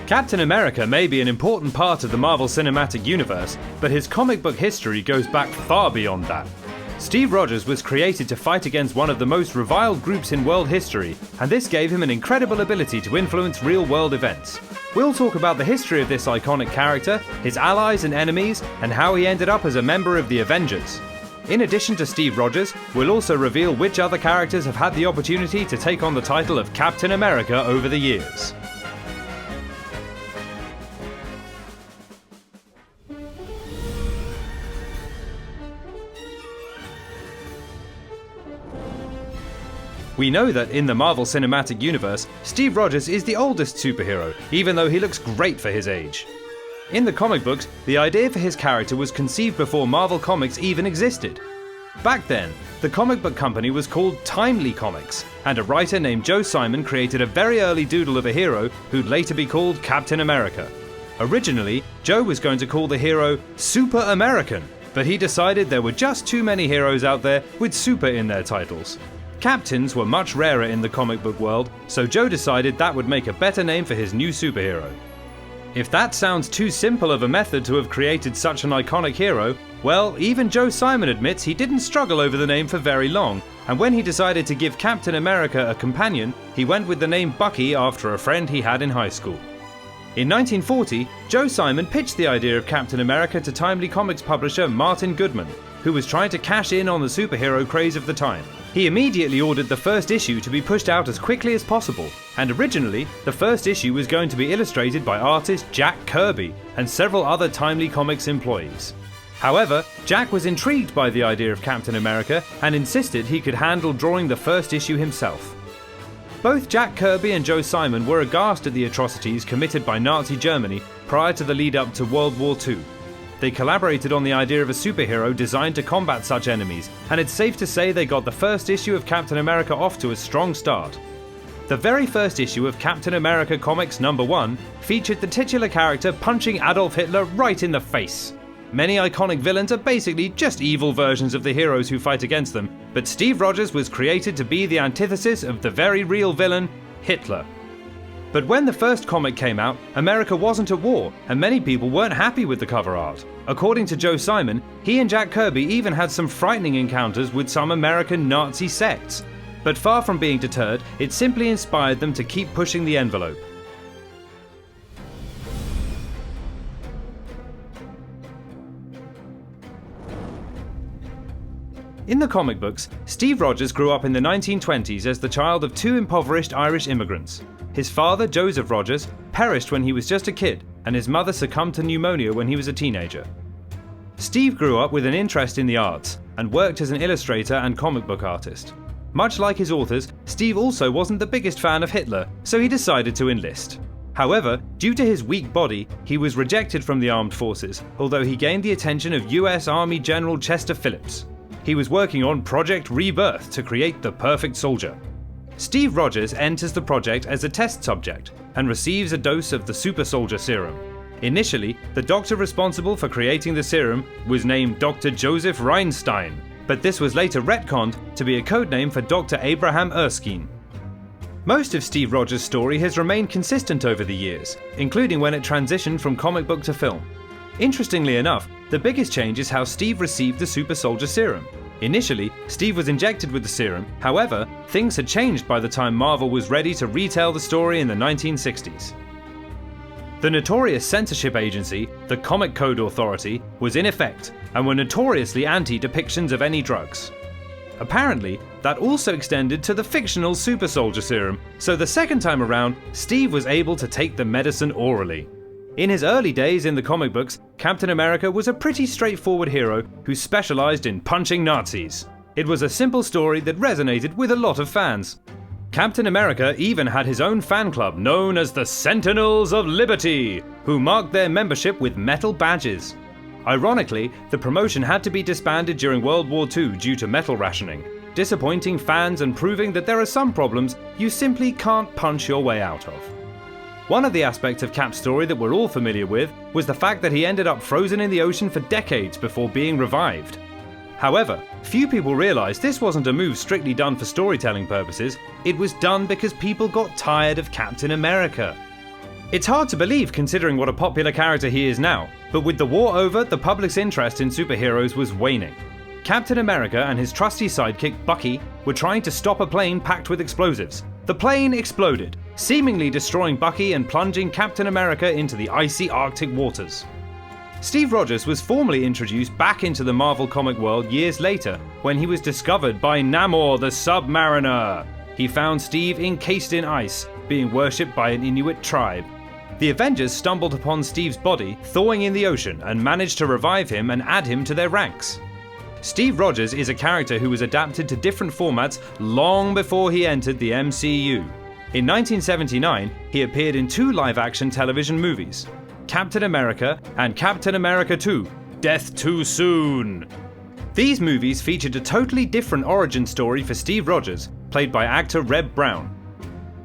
Captain America may be an important part of the Marvel Cinematic Universe, but his comic book history goes back far beyond that. Steve Rogers was created to fight against one of the most reviled groups in world history, and this gave him an incredible ability to influence real-world events. We'll talk about the history of this iconic character, his allies and enemies, and how he ended up as a member of the Avengers. In addition to Steve Rogers, we'll also reveal which other characters have had the opportunity to take on the title of Captain America over the years. We know that in the Marvel Cinematic Universe, Steve Rogers is the oldest superhero, even though he looks great for his age. In the comic books, the idea for his character was conceived before Marvel Comics even existed. Back then, the comic book company was called Timely Comics, and a writer named Joe Simon created a very early doodle of a hero who'd later be called Captain America. Originally, Joe was going to call the hero Super American, but he decided there were just too many heroes out there with super in their titles. Captains were much rarer in the comic book world, so Joe decided that would make a better name for his new superhero. If that sounds too simple of a method to have created such an iconic hero, well, even Joe Simon admits he didn't struggle over the name for very long, and when he decided to give Captain America a companion, he went with the name Bucky after a friend he had in high school. In 1940, Joe Simon pitched the idea of Captain America to Timely Comics publisher Martin Goodman, who was trying to cash in on the superhero craze of the time. He immediately ordered the first issue to be pushed out as quickly as possible, and originally, the first issue was going to be illustrated by artist Jack Kirby and several other Timely Comics employees. However, Jack was intrigued by the idea of Captain America and insisted he could handle drawing the first issue himself. Both Jack Kirby and Joe Simon were aghast at the atrocities committed by Nazi Germany prior to the lead-up to World War II. They collaborated on the idea of a superhero designed to combat such enemies, and it's safe to say they got the first issue of Captain America off to a strong start. The very first issue of Captain America Comics #1 featured the titular character punching Adolf Hitler right in the face. Many iconic villains are basically just evil versions of the heroes who fight against them, but Steve Rogers was created to be the antithesis of the very real villain, Hitler. But when the first comic came out, America wasn't at war, and many people weren't happy with the cover art. According to Joe Simon, he and Jack Kirby even had some frightening encounters with some American Nazi sects. But far from being deterred, it simply inspired them to keep pushing the envelope. In the comic books, Steve Rogers grew up in the 1920s as the child of two impoverished Irish immigrants. His father, Joseph Rogers, perished when he was just a kid, and his mother succumbed to pneumonia when he was a teenager. Steve grew up with an interest in the arts, and worked as an illustrator and comic book artist. Much like his authors, Steve also wasn't the biggest fan of Hitler, so he decided to enlist. However, due to his weak body, he was rejected from the armed forces, although he gained the attention of US Army General Chester Phillips. He was working on Project Rebirth to create the perfect soldier. Steve Rogers enters the project as a test subject and receives a dose of the super soldier serum. Initially, the doctor responsible for creating the serum was named Dr. Joseph Reinstein, but this was later retconned to be a codename for Dr. Abraham Erskine. Most of Steve Rogers' story has remained consistent over the years, including when it transitioned from comic book to film. Interestingly enough, the biggest change is how Steve received the super soldier serum. Initially, Steve was injected with the serum, however, things had changed by the time Marvel was ready to retell the story in the 1960s. The notorious censorship agency, the Comic Code Authority, was in effect, and were notoriously anti-depictions of any drugs. Apparently, that also extended to the fictional super soldier serum, so the second time around, Steve was able to take the medicine orally. In his early days in the comic books, Captain America was a pretty straightforward hero who specialized in punching Nazis. It was a simple story that resonated with a lot of fans. Captain America even had his own fan club known as the Sentinels of Liberty, who marked their membership with metal badges. Ironically, the promotion had to be disbanded during World War II due to metal rationing, disappointing fans and proving that there are some problems you simply can't punch your way out of. One of the aspects of Cap's story that we're all familiar with was the fact that he ended up frozen in the ocean for decades before being revived. However, few people realised this wasn't a move strictly done for storytelling purposes, it was done because people got tired of Captain America. It's hard to believe considering what a popular character he is now, but with the war over, the public's interest in superheroes was waning. Captain America and his trusty sidekick Bucky were trying to stop a plane packed with explosives. The plane exploded, seemingly destroying Bucky and plunging Captain America into the icy Arctic waters. Steve Rogers was formally introduced back into the Marvel comic world years later when he was discovered by Namor the Submariner. He found Steve encased in ice, being worshipped by an Inuit tribe. The Avengers stumbled upon Steve's body thawing in the ocean and managed to revive him and add him to their ranks. Steve Rogers is a character who was adapted to different formats long before he entered the MCU. In 1979, he appeared in 2 live-action television movies, Captain America and Captain America 2: Death Too Soon. These movies featured a totally different origin story for Steve Rogers, played by actor Reb Brown.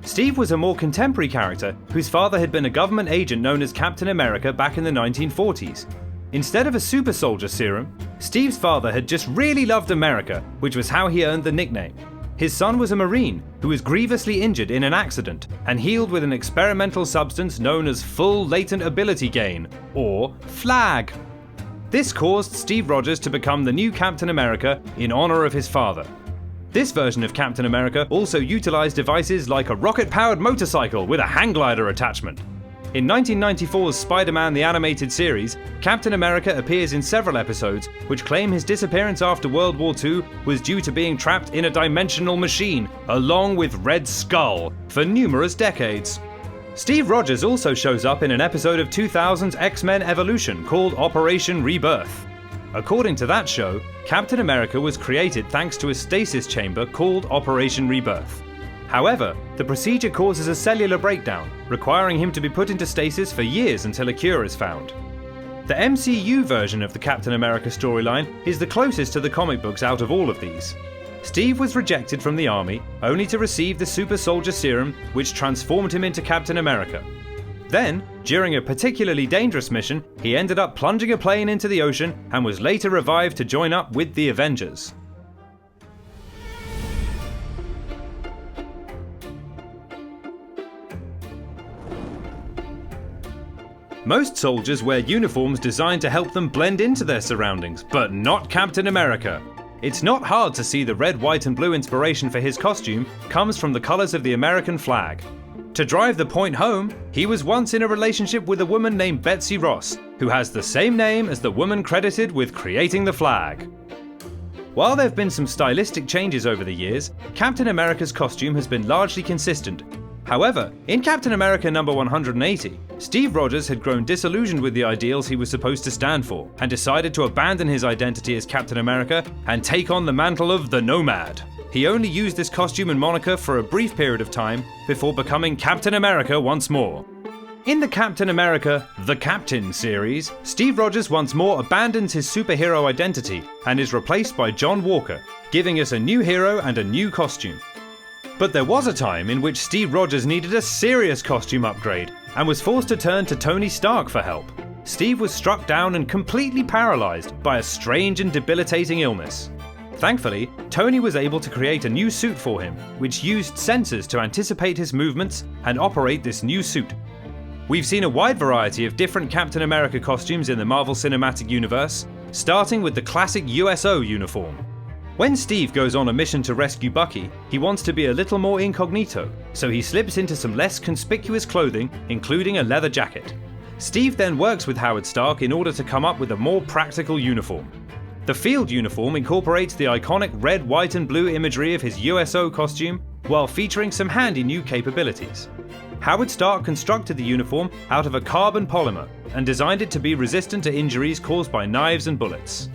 Steve was a more contemporary character whose father had been a government agent known as Captain America back in the 1940s. Instead of a super soldier serum, Steve's father had just really loved America, which was how he earned the nickname. His son was a Marine who was grievously injured in an accident and healed with an experimental substance known as Full Latent Ability Gain, or FLAG. This caused Steve Rogers to become the new Captain America in honor of his father. This version of Captain America also utilized devices like a rocket-powered motorcycle with a hang glider attachment. In 1994's Spider-Man the Animated Series, Captain America appears in several episodes which claim his disappearance after World War II was due to being trapped in a dimensional machine, along with Red Skull, for numerous decades. Steve Rogers also shows up in an episode of 2000's X-Men Evolution called Operation Rebirth. According to that show, Captain America was created thanks to a stasis chamber called Operation Rebirth. However, the procedure causes a cellular breakdown, requiring him to be put into stasis for years until a cure is found. The MCU version of the Captain America storyline is the closest to the comic books out of all of these. Steve was rejected from the army, only to receive the super soldier serum, which transformed him into Captain America. Then, during a particularly dangerous mission, he ended up plunging a plane into the ocean and was later revived to join up with the Avengers. Most soldiers wear uniforms designed to help them blend into their surroundings, but not Captain America. It's not hard to see the red, white and blue inspiration for his costume comes from the colours of the American flag. To drive the point home, he was once in a relationship with a woman named Betsy Ross, who has the same name as the woman credited with creating the flag. While there have been some stylistic changes over the years, Captain America's costume has been largely consistent. However, in Captain America number 180, Steve Rogers had grown disillusioned with the ideals he was supposed to stand for, and decided to abandon his identity as Captain America and take on the mantle of the Nomad. He only used this costume and moniker for a brief period of time before becoming Captain America once more. In the Captain America The Captain series, Steve Rogers once more abandons his superhero identity and is replaced by John Walker, giving us a new hero and a new costume. But there was a time in which Steve Rogers needed a serious costume upgrade and was forced to turn to Tony Stark for help. Steve was struck down and completely paralyzed by a strange and debilitating illness. Thankfully, Tony was able to create a new suit for him, which used sensors to anticipate his movements and operate this new suit. We've seen a wide variety of different Captain America costumes in the Marvel Cinematic Universe, starting with the classic USO uniform. When Steve goes on a mission to rescue Bucky, he wants to be a little more incognito, so he slips into some less conspicuous clothing, including a leather jacket. Steve then works with Howard Stark in order to come up with a more practical uniform. The field uniform incorporates the iconic red, white and blue imagery of his USO costume, while featuring some handy new capabilities. Howard Stark constructed the uniform out of a carbon polymer and designed it to be resistant to injuries caused by knives and bullets.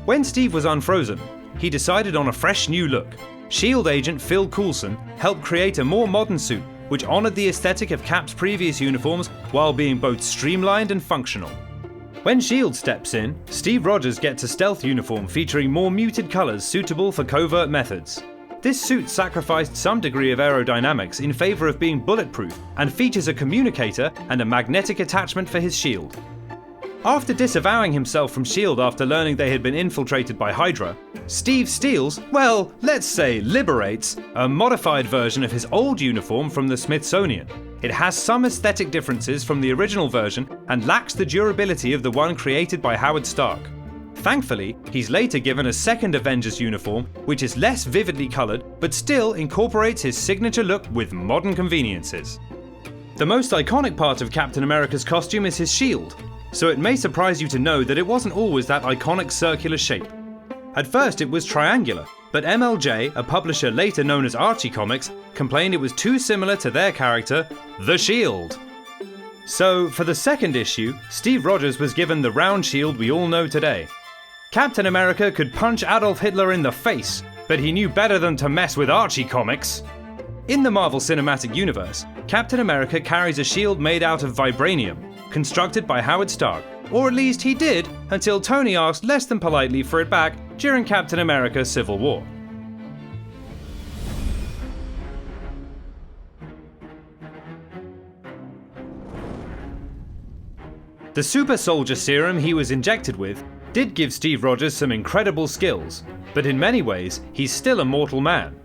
When Steve was unfrozen, he decided on a fresh new look. S.H.I.E.L.D. agent Phil Coulson helped create a more modern suit which honoured the aesthetic of Cap's previous uniforms while being both streamlined and functional. When S.H.I.E.L.D. steps in, Steve Rogers gets a stealth uniform featuring more muted colours suitable for covert methods. This suit sacrificed some degree of aerodynamics in favour of being bulletproof and features a communicator and a magnetic attachment for his shield. After disavowing himself from S.H.I.E.L.D. after learning they had been infiltrated by Hydra, Steve steals, well, let's say liberates, a modified version of his old uniform from the Smithsonian. it has some aesthetic differences from the original version and lacks the durability of the one created by Howard Stark. Thankfully, he's later given a second Avengers uniform, which is less vividly coloured but still incorporates his signature look with modern conveniences. The most iconic part of Captain America's costume is his shield, so it may surprise you to know that it wasn't always that iconic circular shape. At first it was triangular, but MLJ, a publisher later known as Archie Comics, complained it was too similar to their character, the Shield. So, for the second issue, Steve Rogers was given the round shield we all know today. Captain America could punch Adolf Hitler in the face, but he knew better than to mess with Archie Comics. In the Marvel Cinematic Universe, Captain America carries a shield made out of vibranium, constructed by Howard Stark, or at least he did until Tony asked less than politely for it back during Captain America Civil War. The super soldier serum he was injected with did give Steve Rogers some incredible skills, but in many ways he's still a mortal man.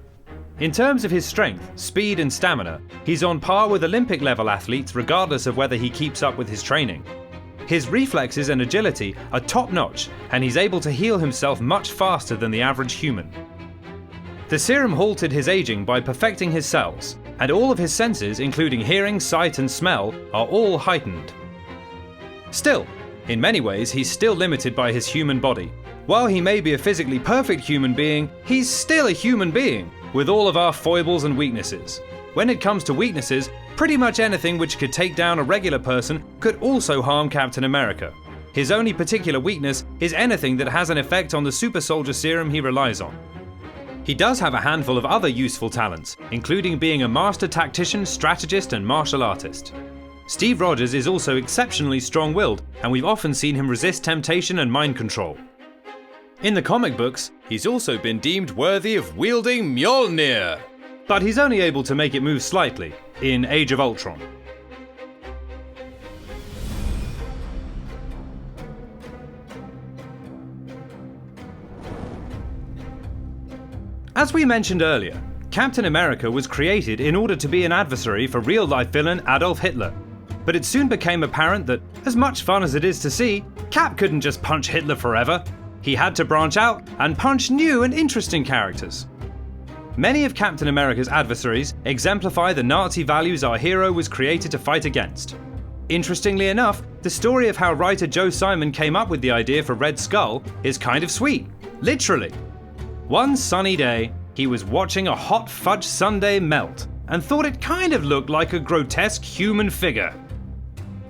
In terms of his strength, speed and stamina, he's on par with Olympic level athletes regardless of whether he keeps up with his training. His reflexes and agility are top notch, and he's able to heal himself much faster than the average human. The serum halted his aging by perfecting his cells, and all of his senses, including hearing, sight and smell, are all heightened. Still, in many ways he's still limited by his human body. While he may be a physically perfect human being, he's still a human being, with all of our foibles and weaknesses. When it comes to weaknesses, pretty much anything which could take down a regular person could also harm Captain America. His only particular weakness is anything that has an effect on the super soldier serum he relies on. He does have a handful of other useful talents, including being a master tactician, strategist and martial artist. Steve Rogers is also exceptionally strong-willed, and we've often seen him resist temptation and mind control. In the comic books, he's also been deemed worthy of wielding Mjolnir, but he's only able to make it move slightly, in Age of Ultron. As we mentioned earlier, Captain America was created in order to be an adversary for real-life villain Adolf Hitler, but it soon became apparent that, as much fun as it is to see, Cap couldn't just punch Hitler forever. He had to branch out and punch new and interesting characters. Many of Captain America's adversaries exemplify the Nazi values our hero was created to fight against. Interestingly enough, the story of how writer Joe Simon came up with the idea for Red Skull is kind of sweet, literally. One sunny day, he was watching a hot fudge sundae melt and thought it kind of looked like a grotesque human figure.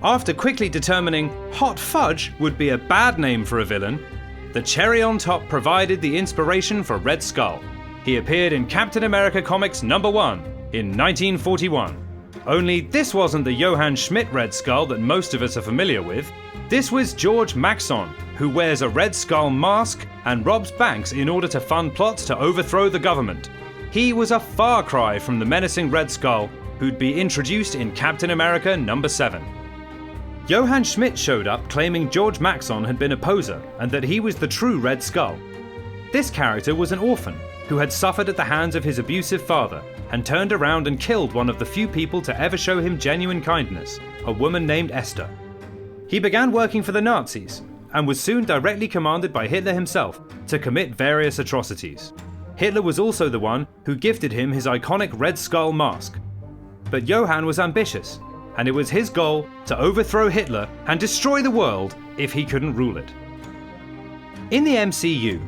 After quickly determining hot fudge would be a bad name for a villain, the cherry on top provided the inspiration for Red Skull. He appeared in Captain America Comics #1 in 1941. Only this wasn't the Johann Schmidt Red Skull that most of us are familiar with. This was George Maxson, who wears a Red Skull mask and robs banks in order to fund plots to overthrow the government. He was a far cry from the menacing Red Skull, who'd be introduced in Captain America #7. Johann Schmidt showed up claiming George Maxson had been a poser and that he was the true Red Skull. This character was an orphan who had suffered at the hands of his abusive father and turned around and killed one of the few people to ever show him genuine kindness, a woman named Esther. He began working for the Nazis and was soon directly commanded by Hitler himself to commit various atrocities. Hitler was also the one who gifted him his iconic Red Skull mask. But Johann was ambitious, and it was his goal to overthrow Hitler and destroy the world if he couldn't rule it. In the MCU,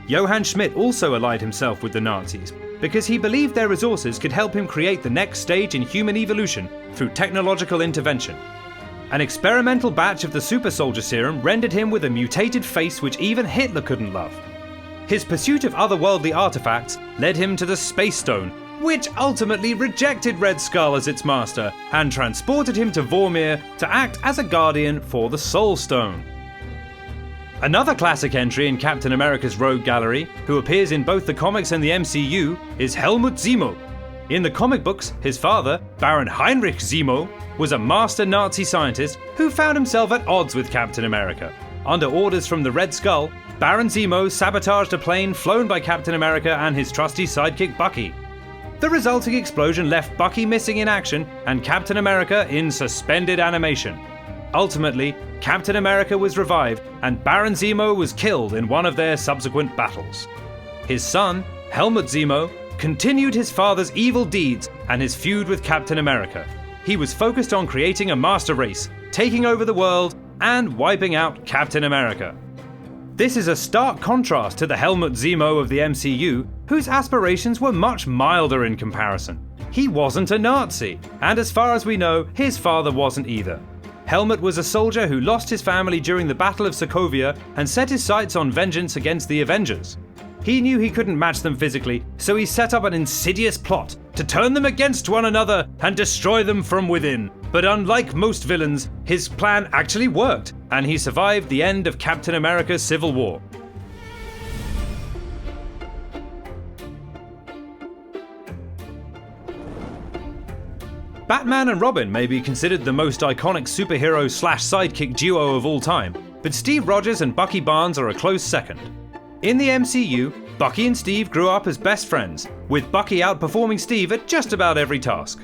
Johann Schmidt also allied himself with the Nazis because he believed their resources could help him create the next stage in human evolution through technological intervention. An experimental batch of the super soldier serum rendered him with a mutated face which even Hitler couldn't love. His pursuit of otherworldly artifacts led him to the Space Stone, which ultimately rejected Red Skull as its master and transported him to Vormir to act as a guardian for the Soul Stone. Another classic entry in Captain America's Rogue Gallery, who appears in both the comics and the MCU, is Helmut Zemo. In the comic books, his father, Baron Heinrich Zemo, was a master Nazi scientist who found himself at odds with Captain America. Under orders from the Red Skull, Baron Zemo sabotaged a plane flown by Captain America and his trusty sidekick Bucky. The resulting explosion left Bucky missing in action and Captain America in suspended animation. Ultimately, Captain America was revived and Baron Zemo was killed in one of their subsequent battles. His son, Helmut Zemo, continued his father's evil deeds and his feud with Captain America. He was focused on creating a master race, taking over the world, and wiping out Captain America. This is a stark contrast to the Helmut Zemo of the MCU, whose aspirations were much milder in comparison. He wasn't a Nazi, and as far as we know, his father wasn't either. Helmut was a soldier who lost his family during the Battle of Sokovia and set his sights on vengeance against the Avengers. He knew he couldn't match them physically, so he set up an insidious plot to turn them against one another and destroy them from within. But unlike most villains, his plan actually worked, and he survived the end of Captain America's Civil War. Batman and Robin may be considered the most iconic superhero/sidekick duo of all time, but Steve Rogers and Bucky Barnes are a close second. In the MCU, Bucky and Steve grew up as best friends, with Bucky outperforming Steve at just about every task.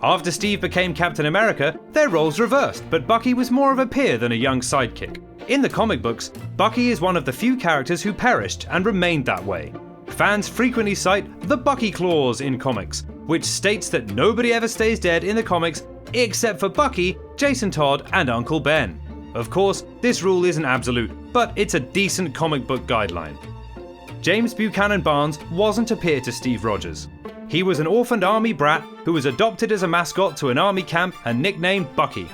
After Steve became Captain America, their roles reversed, but Bucky was more of a peer than a young sidekick. In the comic books, Bucky is one of the few characters who perished and remained that way. Fans frequently cite the Bucky Clause in comics, which states that nobody ever stays dead in the comics except for Bucky, Jason Todd, and Uncle Ben. Of course, this rule isn't absolute, but it's a decent comic book guideline. James Buchanan Barnes wasn't a peer to Steve Rogers. He was an orphaned army brat who was adopted as a mascot to an army camp and nicknamed Bucky.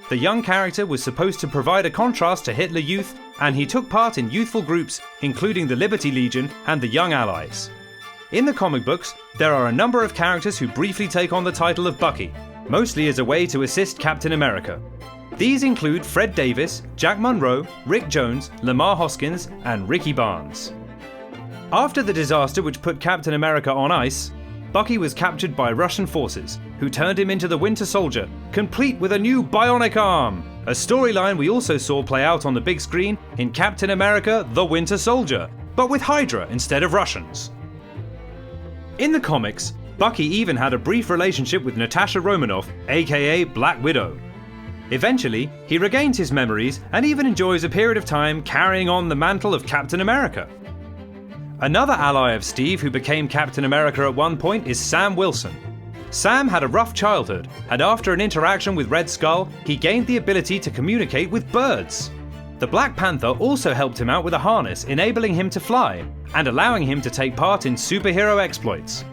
The young character was supposed to provide a contrast to Hitler Youth, and he took part in youthful groups, including the Liberty Legion and the Young Allies. In the comic books, there are a number of characters who briefly take on the title of Bucky, mostly as a way to assist Captain America. These include Fred Davis, Jack Monroe, Rick Jones, Lamar Hoskins, and Ricky Barnes. After the disaster which put Captain America on ice, Bucky was captured by Russian forces, who turned him into the Winter Soldier, complete with a new bionic arm, a storyline we also saw play out on the big screen in Captain America: The Winter Soldier, but with Hydra instead of Russians. In the comics, Bucky even had a brief relationship with Natasha Romanoff, aka Black Widow. Eventually, he regains his memories and even enjoys a period of time carrying on the mantle of Captain America. Another ally of Steve who became Captain America at one point is Sam Wilson. Sam had a rough childhood, and after an interaction with Red Skull, he gained the ability to communicate with birds. The Black Panther also helped him out with a harness, enabling him to fly, and allowing him to take part in superhero exploits.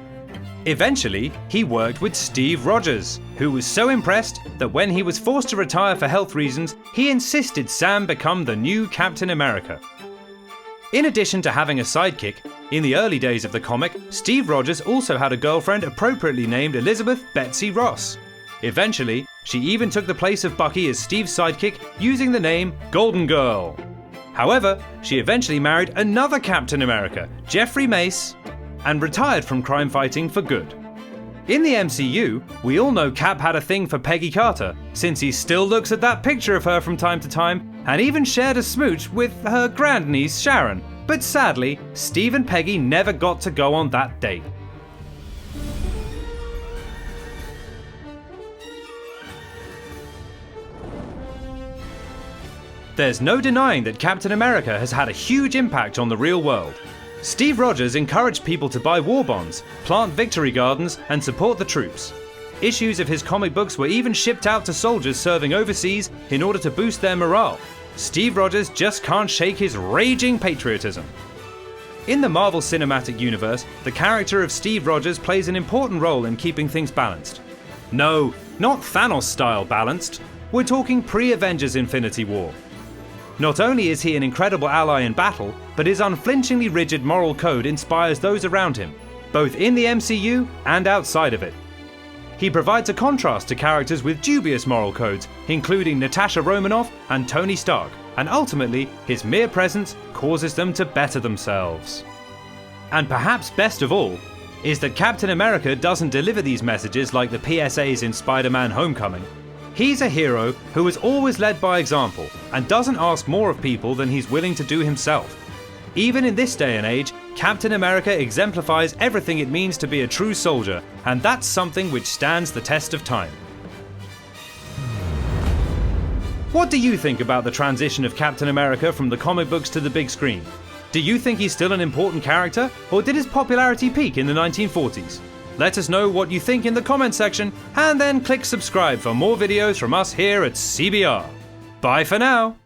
Eventually, he worked with Steve Rogers, who was so impressed that when he was forced to retire for health reasons, he insisted Sam become the new Captain America. In addition to having a sidekick, in the early days of the comic, Steve Rogers also had a girlfriend appropriately named Elizabeth Betsy Ross. Eventually, she even took the place of Bucky as Steve's sidekick, using the name Golden Girl. However, she eventually married another Captain America, Jeffrey Mace, and retired from crime fighting for good. In the MCU, we all know Cap had a thing for Peggy Carter, since he still looks at that picture of her from time to time, and even shared a smooch with her grandniece Sharon. But sadly, Steve and Peggy never got to go on that date. There's no denying that Captain America has had a huge impact on the real world. Steve Rogers encouraged people to buy war bonds, plant victory gardens, and support the troops. Issues of his comic books were even shipped out to soldiers serving overseas in order to boost their morale. Steve Rogers just can't shake his raging patriotism. In the Marvel Cinematic Universe, the character of Steve Rogers plays an important role in keeping things balanced. No, not Thanos-style balanced. We're talking pre-Avengers Infinity War. Not only is he an incredible ally in battle, but his unflinchingly rigid moral code inspires those around him, both in the MCU and outside of it. He provides a contrast to characters with dubious moral codes, including Natasha Romanoff and Tony Stark, and ultimately, his mere presence causes them to better themselves. And perhaps best of all, is that Captain America doesn't deliver these messages like the PSAs in Spider-Man: Homecoming. He's a hero who is always led by example and doesn't ask more of people than he's willing to do himself. Even in this day and age, Captain America exemplifies everything it means to be a true soldier, and that's something which stands the test of time. What do you think about the transition of Captain America from the comic books to the big screen? Do you think he's still an important character, or did his popularity peak in the 1940s? Let us know what you think in the comment section, and then click subscribe for more videos from us here at CBR. Bye for now!